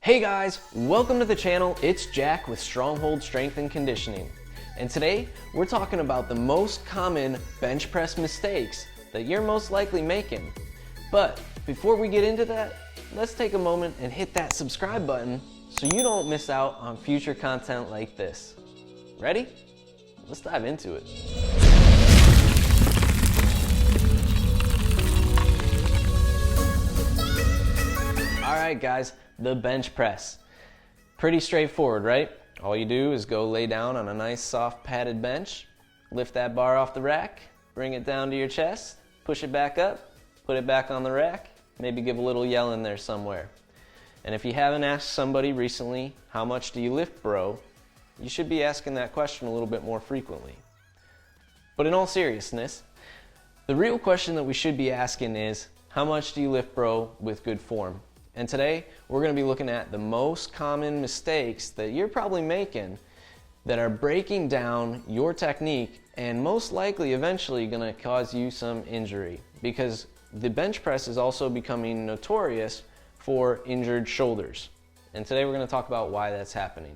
Hey guys, welcome to the channel. It's Jack with Stronghold Strength and Conditioning. And today we're talking about the most common bench press mistakes that you're most likely making. But before we get into that, let's take a moment and hit that subscribe button so you don't miss out on future content like this. Ready? Let's dive into it. All right guys, the bench press. Pretty straightforward, right? All you do is go lay down on a nice soft padded bench, lift that bar off the rack, bring it down to your chest, push it back up, put it back on the rack, maybe give a little yell in there somewhere. And if you haven't asked somebody recently, how much do you lift, bro? You should be asking that question a little bit more frequently. But in all seriousness, the real question that we should be asking is, how much do you lift, bro, with good form? And today, we're going to be looking at the most common mistakes that you're probably making that are breaking down your technique and most likely eventually going to cause you some injury, because the bench press is also becoming notorious for injured shoulders. And today we're going to talk about why that's happening.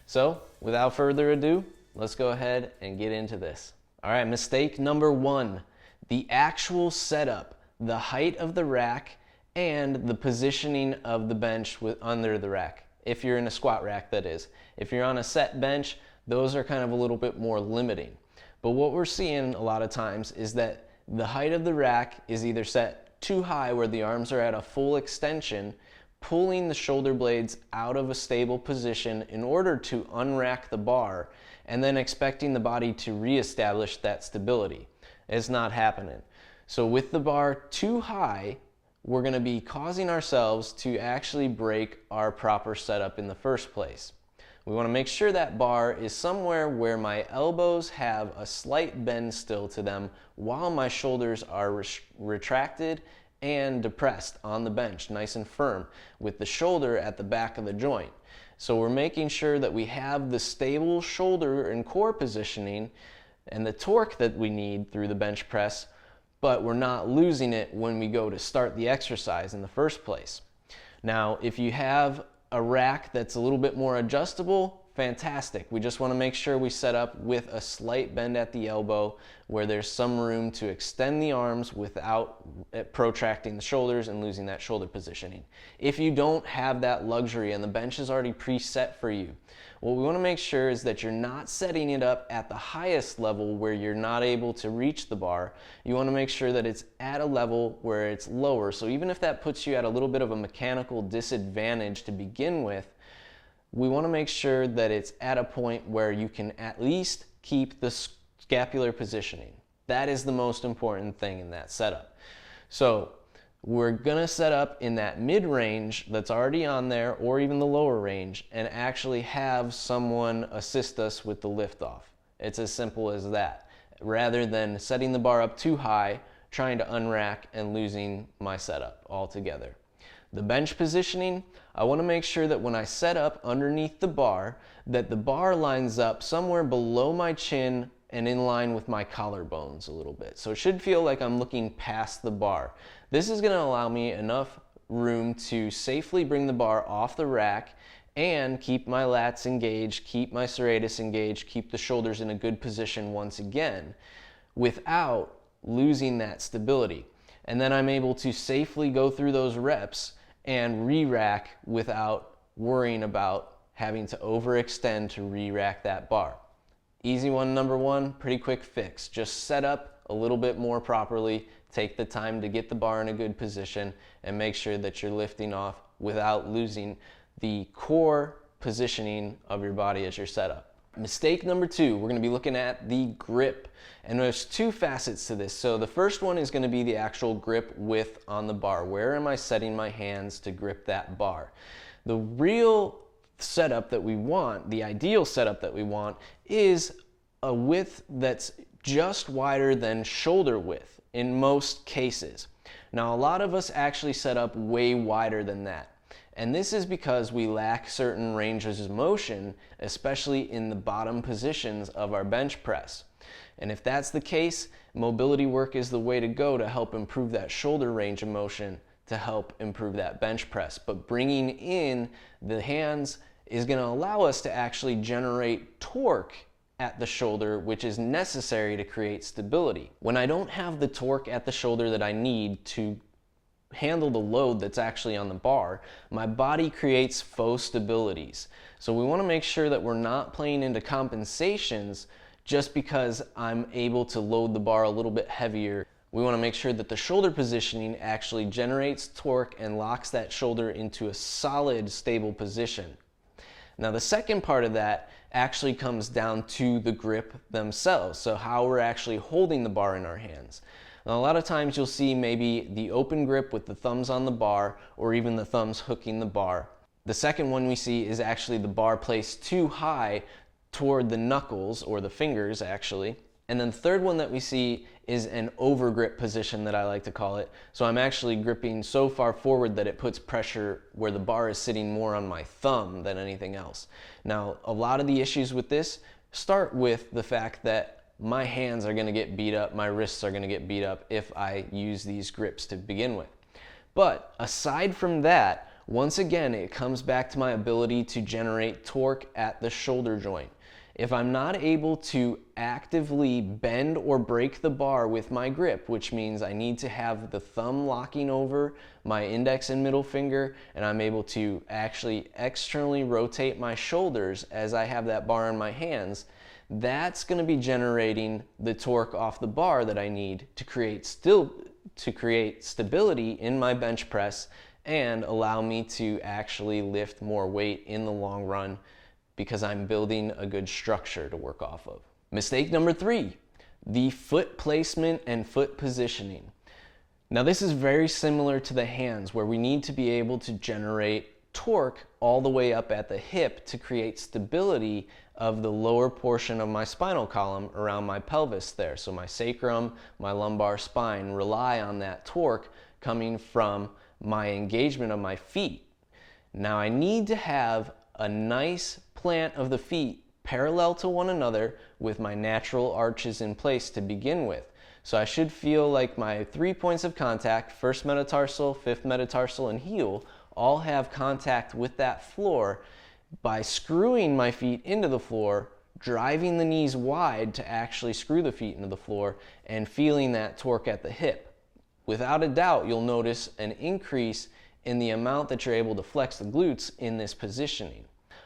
So without further ado, let's go ahead and get into this. All right, mistake number one, the actual setup, the height of the rack and the positioning of the bench under the rack. If you're in a squat rack, that is. If you're on a set bench, those are kind of a little bit more limiting. But what we're seeing a lot of times is that the height of the rack is either set too high where the arms are at a full extension, pulling the shoulder blades out of a stable position in order to unrack the bar, and then expecting the body to reestablish that stability. It's not happening. So with the bar too high, we're going to be causing ourselves to actually break our proper setup in the first place. We want to make sure that bar is somewhere where my elbows have a slight bend still to them while my shoulders are retracted and depressed on the bench, nice and firm, with the shoulder at the back of the joint. So we're making sure that we have the stable shoulder and core positioning and the torque that we need through the bench press, but we're not losing it when we go to start the exercise in the first place. Now, if you have a rack that's a little bit more adjustable, fantastic. We just want to make sure we set up with a slight bend at the elbow where there's some room to extend the arms without protracting the shoulders and losing that shoulder positioning. If you don't have that luxury and the bench is already preset for you, what we want to make sure is that you're not setting it up at the highest level where you're not able to reach the bar. You want to make sure that it's at a level where it's lower. So even if that puts you at a little bit of a mechanical disadvantage to begin with, we want to make sure that it's at a point where you can at least keep the scapular positioning. That is the most important thing in that setup. So we're going to set up in that mid-range that's already on there, or even the lower range, and actually have someone assist us with the lift-off. It's as simple as that, rather than setting the bar up too high, trying to unrack and losing my setup altogether. The bench positioning, I want to make sure that when I set up underneath the bar, that the bar lines up somewhere below my chin and in line with my collarbones a little bit. So it should feel like I'm looking past the bar. This is going to allow me enough room to safely bring the bar off the rack and keep my lats engaged, keep my serratus engaged, keep the shoulders in a good position once again, without losing that stability. And then I'm able to safely go through those reps and re-rack without worrying about having to overextend to re-rack that bar. Easy one, number one, pretty quick fix. Just set up a little bit more properly, take the time to get the bar in a good position, and make sure that you're lifting off without losing the core positioning of your body as your setup. Mistake number two, we're going to be looking at the grip. And there's two facets to this. So the first one is going to be the actual grip width on the bar. Where am I setting my hands to grip that bar? The real setup that we want, the ideal setup that we want, is a width that's just wider than shoulder width in most cases. Now, a lot of us actually set up way wider than that. And this is because we lack certain ranges of motion, especially in the bottom positions of our bench press. And if that's the case, mobility work is the way to go to help improve that shoulder range of motion to help improve that bench press. But bringing in the hands is going to allow us to actually generate torque at the shoulder, which is necessary to create stability. When I don't have the torque at the shoulder that I need to handle the load that's actually on the bar, my body creates faux stabilities. So we want to make sure that we're not playing into compensations just because I'm able to load the bar a little bit heavier. We want to make sure that the shoulder positioning actually generates torque and locks that shoulder into a solid, stable position. Now the second part of that actually comes down to the grip themselves, so how we're actually holding the bar in our hands. Now, a lot of times you'll see maybe the open grip with the thumbs on the bar or even the thumbs hooking the bar. The second one we see is actually the bar placed too high toward the knuckles or the fingers actually. And then the third one that we see is an over grip position that I like to call it. So I'm actually gripping so far forward that it puts pressure where the bar is sitting more on my thumb than anything else. Now, a lot of the issues with this start with the fact that my hands are going to get beat up, my wrists are going to get beat up if I use these grips to begin with. But aside from that, once again, it comes back to my ability to generate torque at the shoulder joint. If I'm not able to actively bend or break the bar with my grip, which means I need to have the thumb locking over my index and middle finger, and I'm able to actually externally rotate my shoulders as I have that bar in my hands, that's going to be generating the torque off the bar that I need to create stability in my bench press and allow me to actually lift more weight in the long run because I'm building a good structure to work off of. Mistake number 3, the foot placement and foot positioning. Now this is very similar to the hands where we need to be able to generate torque all the way up at the hip to create stability of the lower portion of my spinal column around my pelvis there. So my sacrum, my lumbar spine rely on that torque coming from my engagement of my feet. Now I need to have a nice plant of the feet parallel to one another with my natural arches in place to begin with. So I should feel like my 3 points of contact, first metatarsal, fifth metatarsal, and heel, all have contact with that floor by screwing my feet into the floor, driving the knees wide to actually screw the feet into the floor, and feeling that torque at the hip. Without a doubt, you'll notice an increase in the amount that you're able to flex the glutes in this positioning.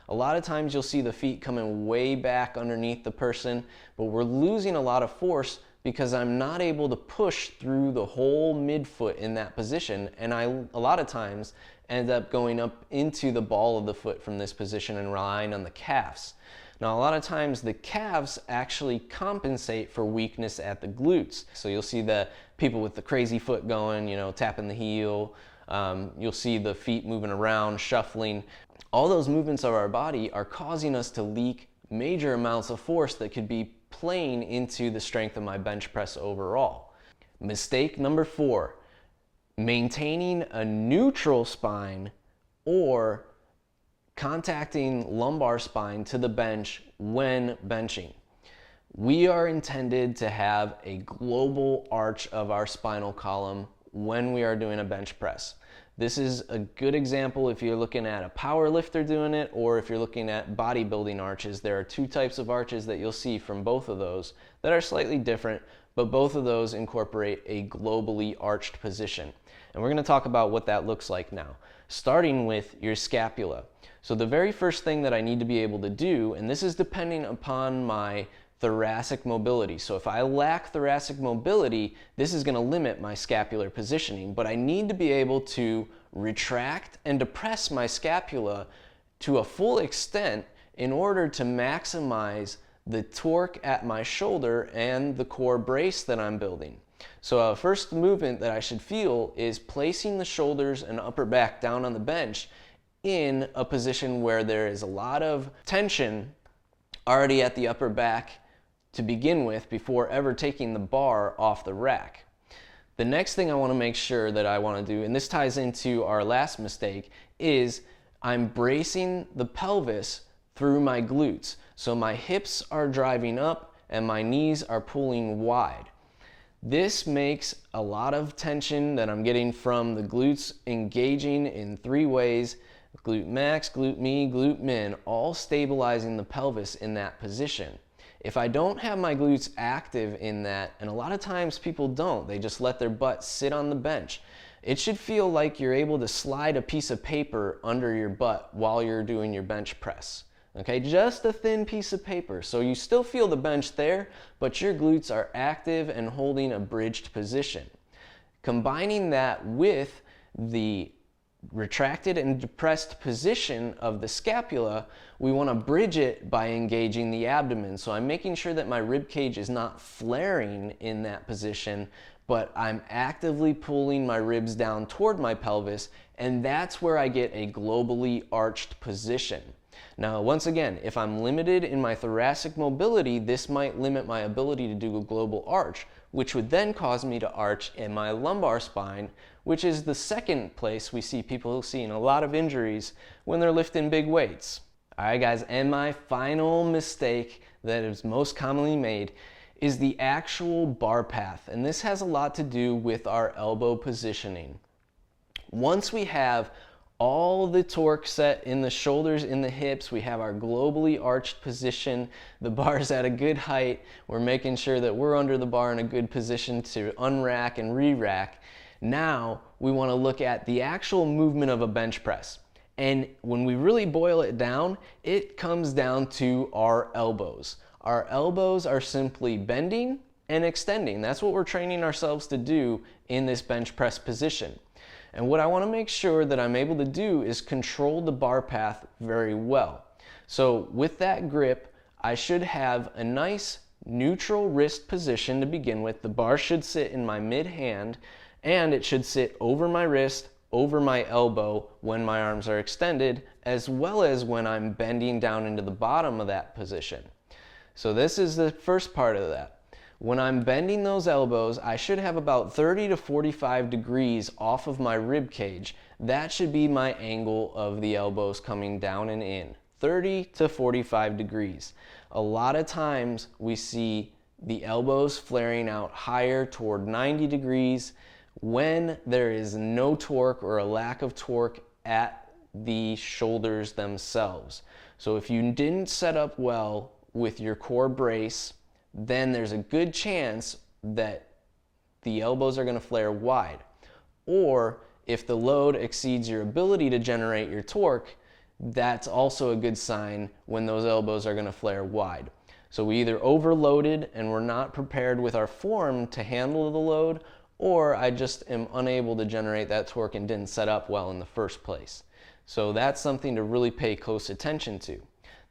A lot of times you'll see the feet coming way back underneath the person, but we're losing a lot of force because I'm not able to push through the whole midfoot in that position, and a lot of times end up going up into the ball of the foot from this position and relying on the calves. Now a lot of times the calves actually compensate for weakness at the glutes. So you'll see the people with the crazy foot going, tapping the heel. You'll see the feet moving around, shuffling. All those movements of our body are causing us to leak major amounts of force that could be playing into the strength of my bench press overall. Mistake number 4, maintaining a neutral spine or contacting lumbar spine to the bench when benching. We are intended to have a global arch of our spinal column when we are doing a bench press. This is a good example if you're looking at a power lifter doing it, or if you're looking at bodybuilding arches. There are 2 types of arches that you'll see from both of those that are slightly different, but both of those incorporate a globally arched position. And we're going to talk about what that looks like now, starting with your scapula. So the very first thing that I need to be able to do, and this is depending upon my thoracic mobility. So if I lack thoracic mobility, this is going to limit my scapular positioning, but I need to be able to retract and depress my scapula to a full extent in order to maximize the torque at my shoulder and the core brace that I'm building. So first movement that I should feel is placing the shoulders and upper back down on the bench in a position where there is a lot of tension already at the upper back to begin with before ever taking the bar off the rack. The next thing I want to make sure that I want to do, and this ties into our last mistake, is I'm bracing the pelvis through my glutes. So my hips are driving up and my knees are pulling wide. This makes a lot of tension that I'm getting from the glutes engaging in 3 ways: glute max, glute med, glute min, all stabilizing the pelvis in that position. If I don't have my glutes active in that, and a lot of times people don't, they just let their butt sit on the bench, it should feel like you're able to slide a piece of paper under your butt while you're doing your bench press. Okay, just a thin piece of paper. So you still feel the bench there, but your glutes are active and holding a bridged position. Combining that with the retracted and depressed position of the scapula, we want to bridge it by engaging the abdomen. So I'm making sure that my rib cage is not flaring in that position, but I'm actively pulling my ribs down toward my pelvis, and that's where I get a globally arched position. Now, once again, if I'm limited in my thoracic mobility, this might limit my ability to do a global arch, which would then cause me to arch in my lumbar spine, which is the second place we see people seeing a lot of injuries when they're lifting big weights. All right, guys, and my final mistake that is most commonly made is the actual bar path, and this has a lot to do with our elbow positioning. Once we have all the torque set in the shoulders, in the hips, we have our globally arched position, the bar's at a good height, we're making sure that we're under the bar in a good position to unrack and re-rack. Now we want to look at the actual movement of a bench press. And when we really boil it down, it comes down to our elbows. Our elbows are simply bending and extending. That's what we're training ourselves to do in this bench press position. And what I want to make sure that I'm able to do is control the bar path very well. So with that grip, I should have a nice neutral wrist position to begin with. The bar should sit in my mid hand, and it should sit over my wrist, over my elbow when my arms are extended, as well as when I'm bending down into the bottom of that position. So this is the first part of that. When I'm bending those elbows, I should have about 30 to 45 degrees off of my rib cage. That should be my angle of the elbows coming down and in, 30 to 45 degrees. A lot of times we see the elbows flaring out higher toward 90 degrees when there is no torque or a lack of torque at the shoulders themselves. So if you didn't set up well with your core brace, then there's a good chance that the elbows are going to flare wide. Or if the load exceeds your ability to generate your torque, that's also a good sign when those elbows are going to flare wide. So we either overloaded and we're not prepared with our form to handle the load, or I just am unable to generate that torque and didn't set up well in the first place. So that's something to really pay close attention to.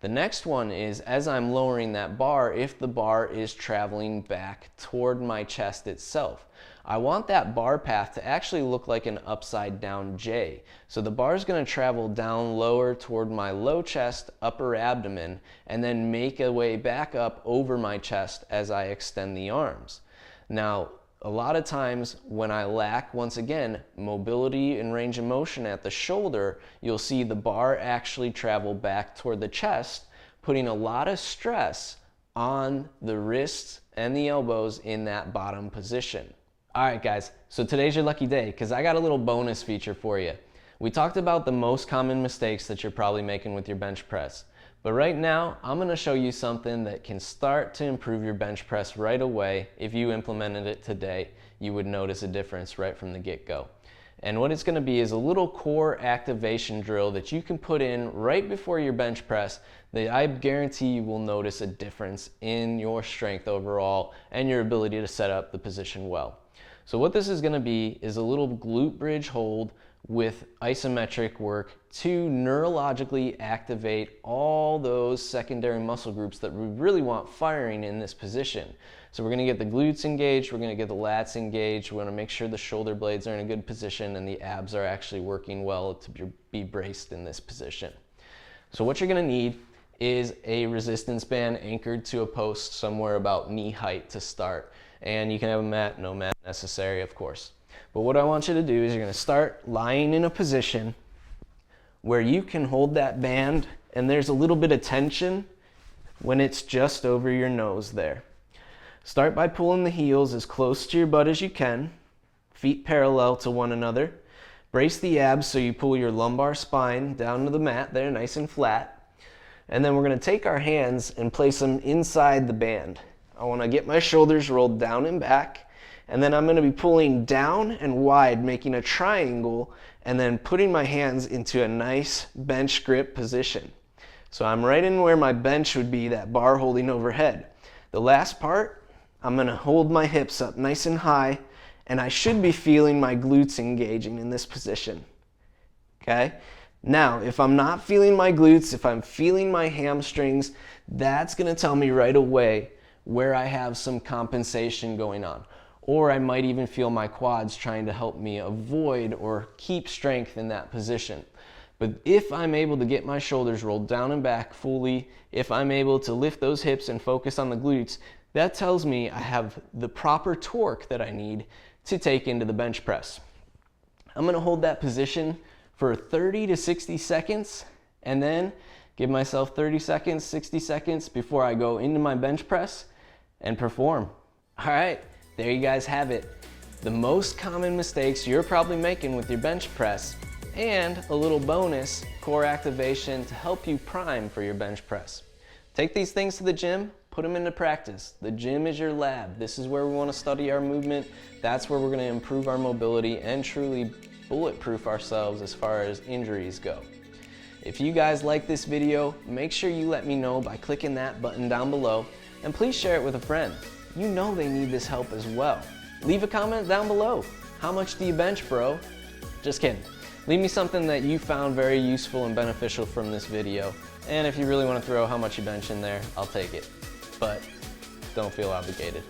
The next one is, as I'm lowering that bar, if the bar is traveling back toward my chest itself. I want that bar path to actually look like an upside down J. So the bar is going to travel down lower toward my low chest, upper abdomen, and then make a way back up over my chest as I extend the arms. Now, a lot of times when I lack, once again, mobility and range of motion at the shoulder, you'll see the bar actually travel back toward the chest, putting a lot of stress on the wrists and the elbows in that bottom position. All right, guys, so today's your lucky day because I got a little bonus feature for you. We talked about the most common mistakes that you're probably making with your bench press. But right now, I'm going to show you something that can start to improve your bench press right away. If you implemented it today, you would notice a difference right from the get-go. And what it's going to be is a little core activation drill that you can put in right before your bench press that I guarantee you will notice a difference in your strength overall and your ability to set up the position well. So what this is going to be is a little glute bridge hold with isometric work to neurologically activate all those secondary muscle groups that we really want firing in this position. So we're going to get the glutes engaged, we're going to get the lats engaged, we're going to make sure the shoulder blades are in a good position and the abs are actually working well to be braced in this position. So what you're going to need is a resistance band anchored to a post somewhere about knee height to start. And you can have a mat, no mat necessary, of course. But what I want you to do is you're going to start lying in a position where you can hold that band and there's a little bit of tension when it's just over your nose there. Start by pulling the heels as close to your butt as you can, feet parallel to one another. Brace the abs so you pull your lumbar spine down to the mat there, nice and flat. And then we're going to take our hands and place them inside the band. I want to get my shoulders rolled down and back, and then I'm going to be pulling down and wide, making a triangle, and then putting my hands into a nice bench grip position. So I'm right in where my bench would be, that bar holding overhead. The last part, I'm going to hold my hips up nice and high, and I should be feeling my glutes engaging in this position. Okay? Now, if I'm not feeling my glutes, if I'm feeling my hamstrings, that's going to tell me right away where I have some compensation going on. Or I might even feel my quads trying to help me avoid or keep strength in that position. But if I'm able to get my shoulders rolled down and back fully, if I'm able to lift those hips and focus on the glutes, that tells me I have the proper torque that I need to take into the bench press. I'm going to hold that position for 30 to 60 seconds and then give myself 30 seconds, 60 seconds before I go into my bench press and perform. All right, there you guys have it. The most common mistakes you're probably making with your bench press, and a little bonus core activation to help you prime for your bench press. Take these things to the gym, put them into practice. The gym is your lab. This is where we want to study our movement. That's where we're going to improve our mobility and truly bulletproof ourselves as far as injuries go. If you guys like this video, make sure you let me know by clicking that button down below, and please share it with a friend. You know they need this help as well. Leave a comment down below. How much do you bench, bro? Just kidding. Leave me something that you found very useful and beneficial from this video. And if you really want to throw how much you bench in there, I'll take it. But don't feel obligated.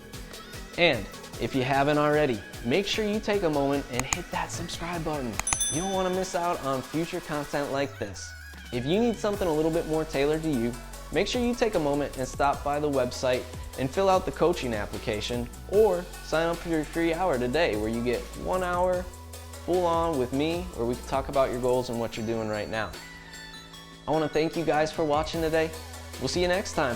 And if you haven't already, make sure you take a moment and hit that subscribe button. You don't want to miss out on future content like this. If you need something a little bit more tailored to you, make sure you take a moment and stop by the website and fill out the coaching application, or sign up for your free hour today where you get 1 hour full on with me, where we can talk about your goals and what you're doing right now. I want to thank you guys for watching today. We'll see you next time.